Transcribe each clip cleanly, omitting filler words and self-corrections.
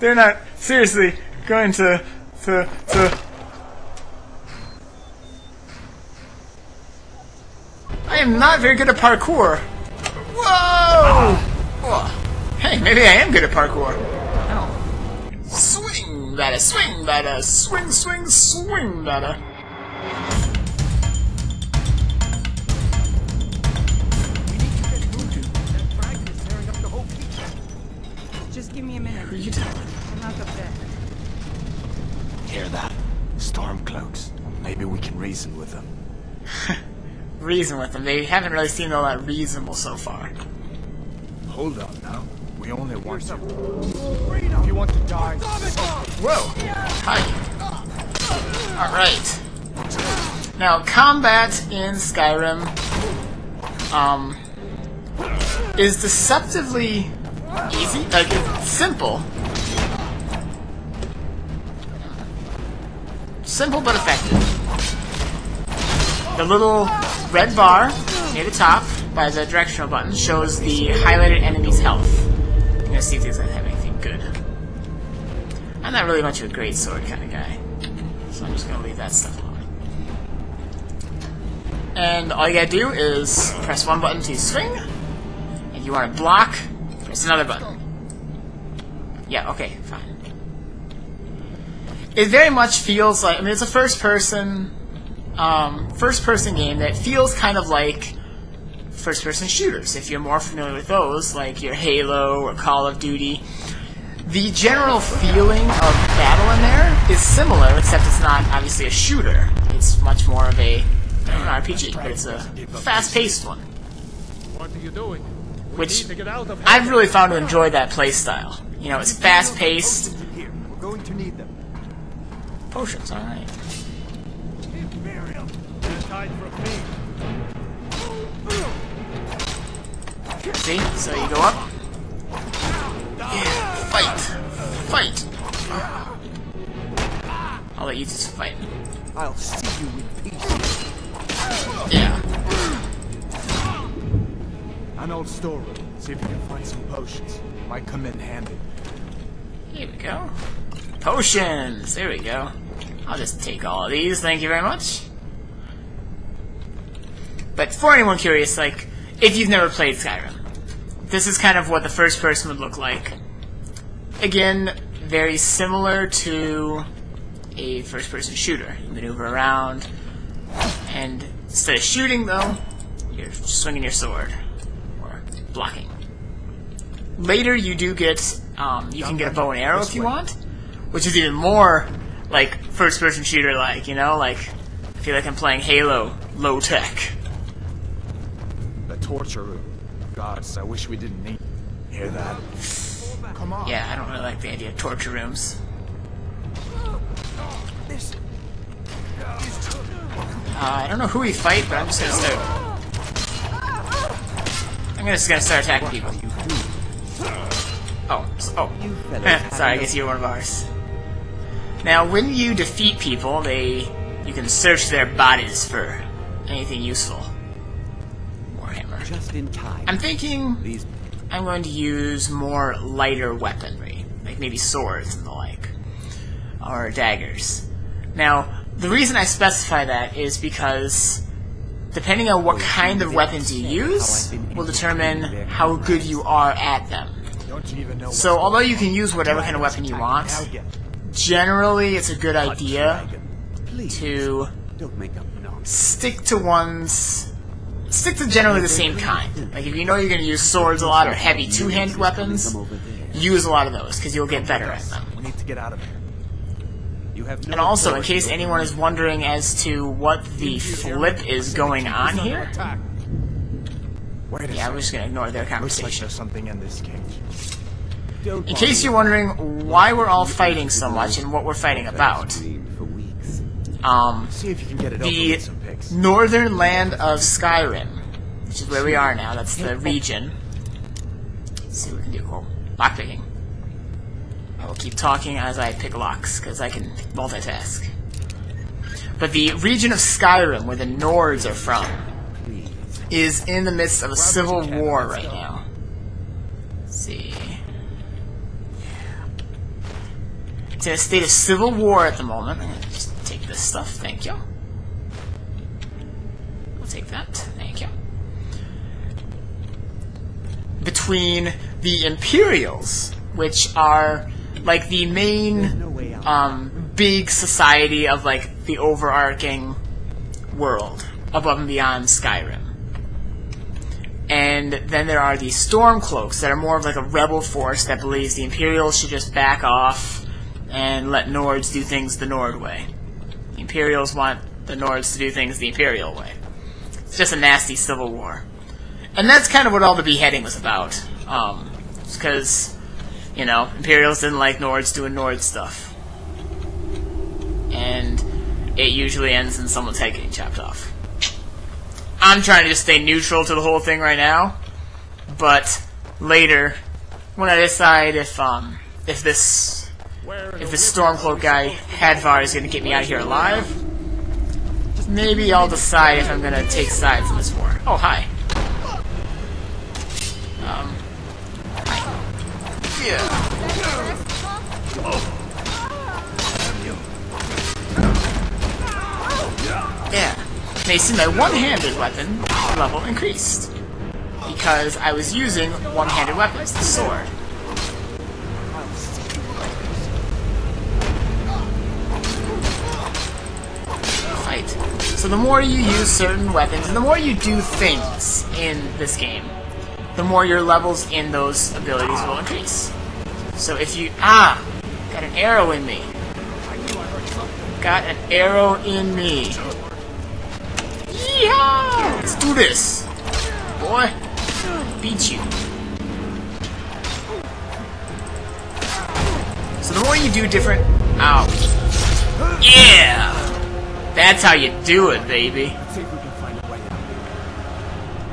They're not seriously going to. I am not very good at parkour. Whoa! Oh. Hey, maybe I am good at parkour. Oh. Swing, batter, swing, batter, swing, swing, swing, batter. Just give me a minute. Who are you telling? I'm not up there. Hear that? Stormcloaks. Maybe we can reason with them. Reason with them. They haven't really seemed all that reasonable so far. Hold on now. We only want to. If you want to die. Whoa! Hi. Alright. Now, combat in Skyrim is deceptively easy. Like, it's simple. Simple but effective. The little red bar near the top by the directional button shows the highlighted enemy's health. I'm gonna see if these have anything good. I'm not really much of a great sword kind of guy, so I'm just gonna leave that stuff alone. And all you gotta do is press one button to swing. If you want to block, press another button. Yeah, okay, fine. It very much feels like, I mean, it's a first-person game that feels kind of like first-person shooters. If you're more familiar with those, like your Halo or Call of Duty, the general feeling of battle in there is similar, except it's not obviously a shooter. It's much more of an RPG, but it's a fast-paced one. What are you doing? Which I've really found to enjoy that playstyle. You know, it's fast-paced. Here, we're going to need them. Potions, alright. See? So you go up. Yeah, fight! Fight! I'll let you just fight. I'll see you in peace. Yeah. An old storeroom. See if you can find some potions. Might come in handy. Here we go. Potions! There we go. I'll just take all of these, thank you very much. But for anyone curious, like, if you've never played Skyrim, this is kind of what the first person would look like. Again, very similar to a first-person shooter. You maneuver around, and instead of shooting, though, you're swinging your sword, or blocking. Later, you do get, you can get a bow and arrow if you want, which is even more, like, first-person shooter-like, you know? Like, I feel like I'm playing Halo low-tech. The torture room. Gods, I wish we didn't need. Hear that? Come on. Yeah, I don't really like the idea of torture rooms. I don't know who we fight, but I'm just gonna start. I'm just gonna start attacking people. Oh, sorry, I guess you're one of ours. Now, when you defeat people, you can search their bodies for anything useful. Warhammer. Just in time. I'm thinking I'm going to use more lighter weaponry, like maybe swords and the like, or daggers. Now, the reason I specify that is because depending on what kind of weapons you use will determine how good you are at them. So, although you can use whatever kind of weapon you want, generally it's a good idea to stick to generally the same kind. Like, if you know you're going to use swords a lot or heavy two-handed weapons, use a lot of those, because you'll get better at them. We need to get out of here. And also, in case anyone is wondering as to what the flip is going on here, yeah, we're just going to ignore their conversation. There's something in this cage. In case you're wondering why we're all fighting so much and what we're fighting about, the northern land of Skyrim, which is where we are now, that's the region. Let's see what we can do. Oh, lockpicking. I will keep talking as I pick locks, because I can multitask. But the region of Skyrim, where the Nords are from, is in the midst of a civil war right now. Let's see. It's in a state of civil war at the moment. I'm gonna just take this stuff, thank you. I'll take that, thank you. Between the Imperials, which are like the main big society of like the overarching world above and beyond Skyrim. And then there are the Stormcloaks that are more of like a rebel force that believes the Imperials should just back off and let Nords do things the Nord way. The Imperials want the Nords to do things the Imperial way. It's just a nasty civil war. And that's kind of what all the beheading was about. Because, you know, Imperials didn't like Nords doing Nord stuff. And it usually ends in someone's head getting chopped off. I'm trying to just stay neutral to the whole thing right now, but later, when I decide if this Stormcloak guy, Hadvar, is going to get me out of here alive, maybe I'll decide if I'm going to take sides in this war. Oh, hi. Hi. Yeah. Yeah. Now you see my one-handed weapon level increased. Because I was using one-handed weapons, the sword. Fight. So the more you use certain weapons, and the more you do things in this game, the more your levels in those abilities will increase. So if you... Ah! Got an arrow in me. Got an arrow in me. Yeehaw! Let's do this! Boy! Beat you. So the more you do different... Ow. Yeah! That's how you do it, baby.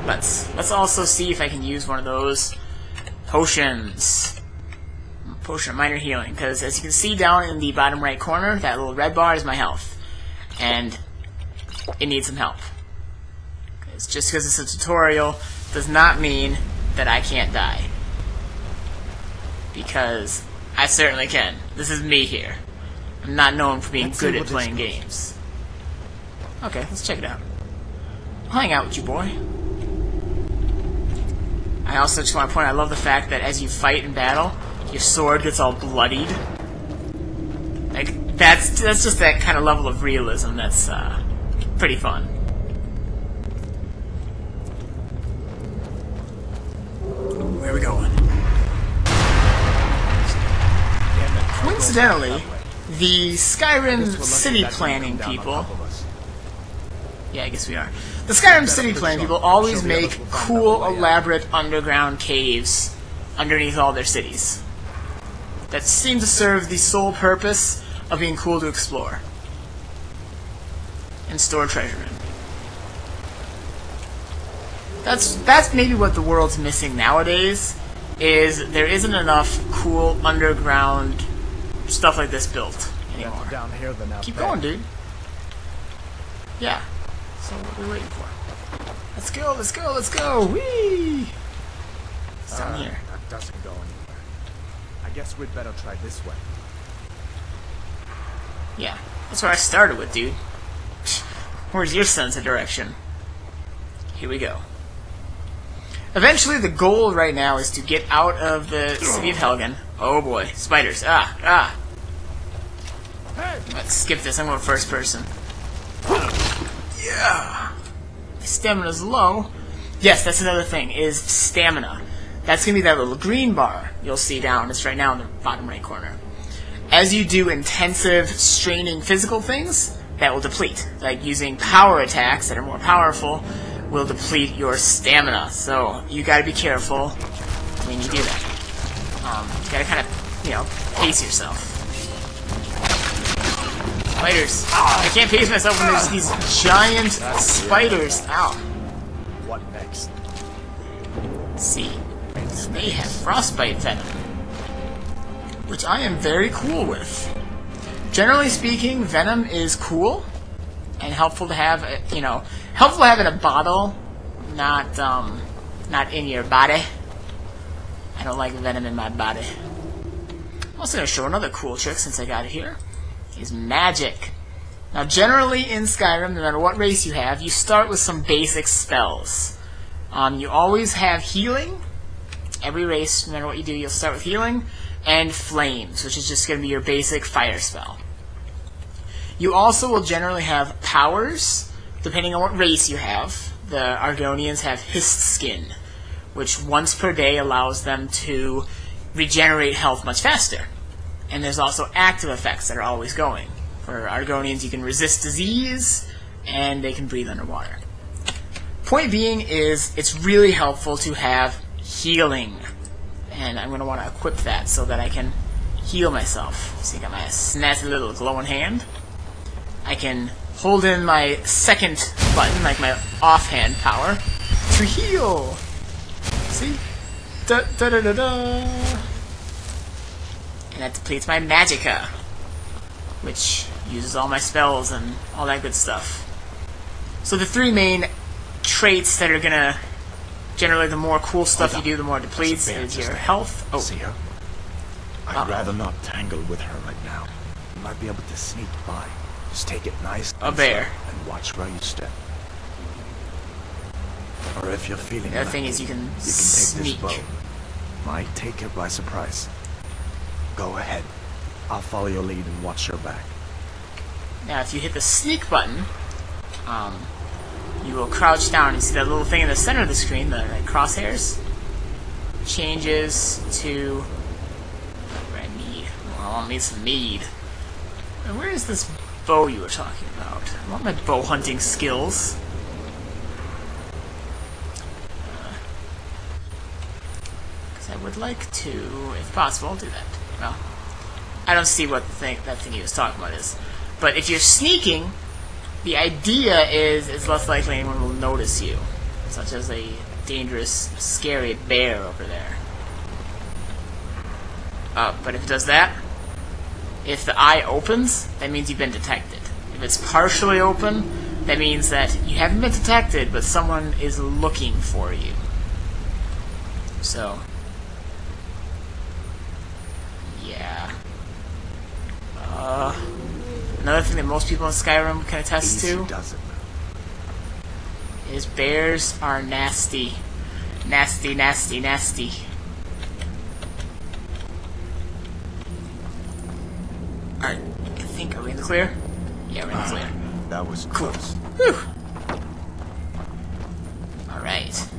Let's also see if I can use one of those potions. Potion of minor healing, because as you can see down in the bottom right corner, that little red bar is my health. And it needs some help. Just because it's a tutorial does not mean that I can't die. Because I certainly can. This is me here. I'm not known for being good at playing games. Okay, let's check it out. I'll hang out with you, boy. I also just want to point out, I love the fact that as you fight in battle, your sword gets all bloodied. Like, that's just that kind of level of realism that's pretty fun. Where are we going? Coincidentally, the Skyrim city planning people... Yeah, I guess we are. The Skyrim city planning people always make cool, elaborate underground caves underneath all their cities that seem to serve the sole purpose of being cool to explore and store treasure in. That's maybe what the world's missing nowadays, is there isn't enough cool underground stuff like this built anymore. Down here, Keep going, dude. Yeah. So what are we waiting for? Let's go, let's go, let's go! Whee! It's down here. That doesn't go anywhere. I guess we'd better try this way. Yeah, that's where I started with, dude. Where's your sense of direction? Here we go. Eventually, the goal right now is to get out of the city of Helgen. Oh boy, spiders. Ah. Let's skip this, I'm going first person. Yeah! My stamina's low. Yes, that's another thing, is stamina. That's going to be that little green bar you'll see down. It's right now in the bottom right corner. As you do intensive, straining physical things, that will deplete. Like using power attacks that are more powerful will deplete your stamina. So you got to be careful when you do that. You got to kind of, you know, pace yourself. Spiders. I can't pace myself when there's these giant spiders. Ow. What next? Let's see. They have frostbite venom, which I am very cool with. Generally speaking, venom is cool and helpful to have, you know, helpful to have in a bottle, not in your body. I don't like venom in my body. I'm also going to show another cool trick since I got it here. Is magic. Now, generally in Skyrim, no matter what race you have, you start with some basic spells. You always have healing. Every race, no matter what you do, you'll start with healing. And flames, which is just going to be your basic fire spell. You also will generally have powers, depending on what race you have. The Argonians have Hist Skin, which once per day allows them to regenerate health much faster. And there's also active effects that are always going. For Argonians, you can resist disease, and they can breathe underwater. Point being is, it's really helpful to have healing. And I'm going to want to equip that so that I can heal myself. So I got my snazzy little glowing hand. I can hold in my second button, like my offhand power, to heal. See? Da da da da da. And that depletes my magicka, which uses all my spells and all that good stuff. So the three main traits that are gonna generally, the more cool stuff you do, the more it depletes, is your health. Oh, see her? I'd rather not tangle with her right now. You might be able to sneak by. Just take it nice a bear, and watch where you step. Or if you're feeling the other thing is you can take sneak. this bow. Might take her by surprise. Go ahead. I'll follow your lead and watch your back. Now, if you hit the sneak button, you will crouch down. You see that little thing in the center of the screen, the crosshairs? Changes to... What do I need? Well, I want me some mead. And where is this bow you were talking about? I want my bow hunting skills. Because I would like to, if possible, do that. Well, I don't see what that thing he was talking about is. But if you're sneaking, the idea is it's less likely anyone will notice you. Such as a dangerous, scary bear over there. But if it does that, if the eye opens, that means you've been detected. If it's partially open, that means that you haven't been detected, but someone is looking for you. So, yeah. Another thing that most people in Skyrim can attest to is bears are nasty. Nasty, nasty, nasty. Alright, I think, are we in the clear? Yeah, we're in the clear. That was close. Whew. Alright.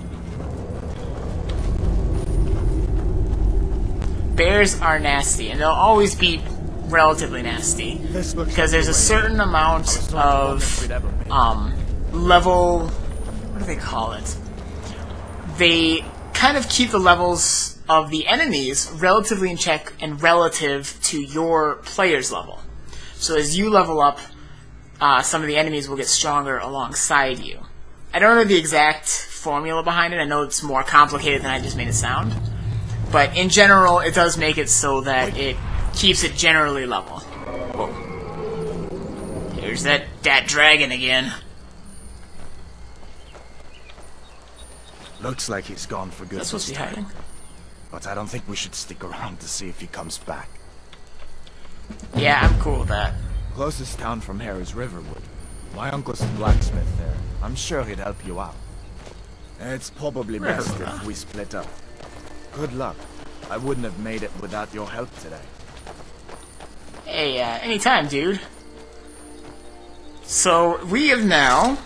Bears are nasty, and they'll always be relatively nasty. Because there's a certain amount of, level... What do they call it? They kind of keep the levels of the enemies relatively in check and relative to your player's level. So as you level up, some of the enemies will get stronger alongside you. I don't know the exact formula behind it. I know it's more complicated than I just made it sound. But in general, it does make it so that it keeps it generally level. Whoa. Here's that dragon again. Looks like he's gone for good. That's supposed to be hiding. But I don't think we should stick around to see if he comes back. Yeah, I'm cool with that. Closest town from here is Riverwood. My uncle's a blacksmith there. I'm sure he'd help you out. It's probably best if we split up. Good luck. I wouldn't have made it without your help today. Hey, anytime, dude. So, we have now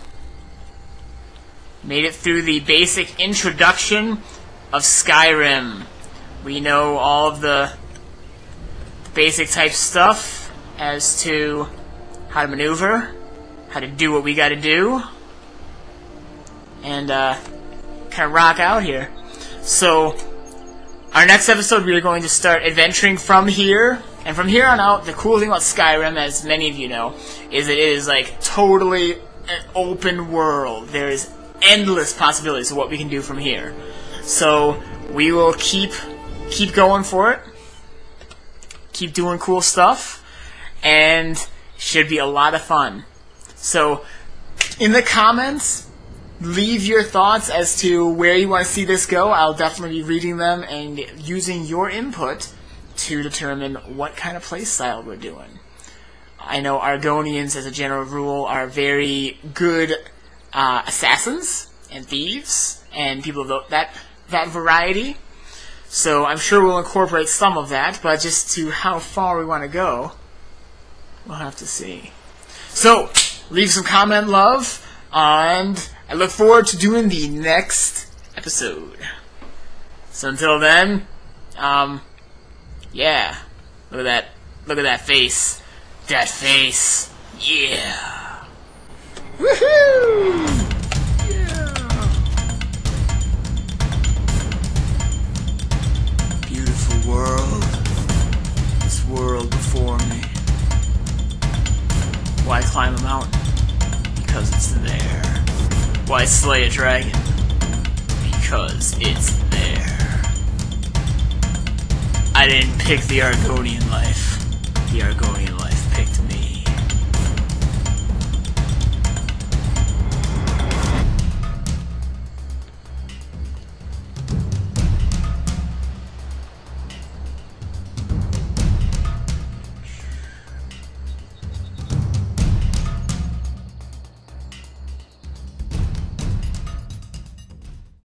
made it through the basic introduction of Skyrim. We know all of the basic type stuff as to how to maneuver, how to do what we gotta do, and kind of rock out here. So, our next episode we are going to start adventuring from here, and from here on out, the cool thing about Skyrim, as many of you know, is it is like totally an open world. There is endless possibilities of what we can do from here. So we will keep going for it, keep doing cool stuff, and should be a lot of fun. So in the comments, leave your thoughts as to where you want to see this go. I'll definitely be reading them and using your input to determine what kind of playstyle we're doing. I know Argonians, as a general rule, are very good assassins and thieves and people of that variety. So I'm sure we'll incorporate some of that, but just to how far we want to go, we'll have to see. So, leave some comment love, and I look forward to doing the next episode. So until then, yeah. Look at that face. That face. Yeah. Woohoo! Yeah. Beautiful world. This world before me. Why climb a mountain? Because it's there. Why slay a dragon? Because it's there. I didn't pick the Argonian life. The Argonian life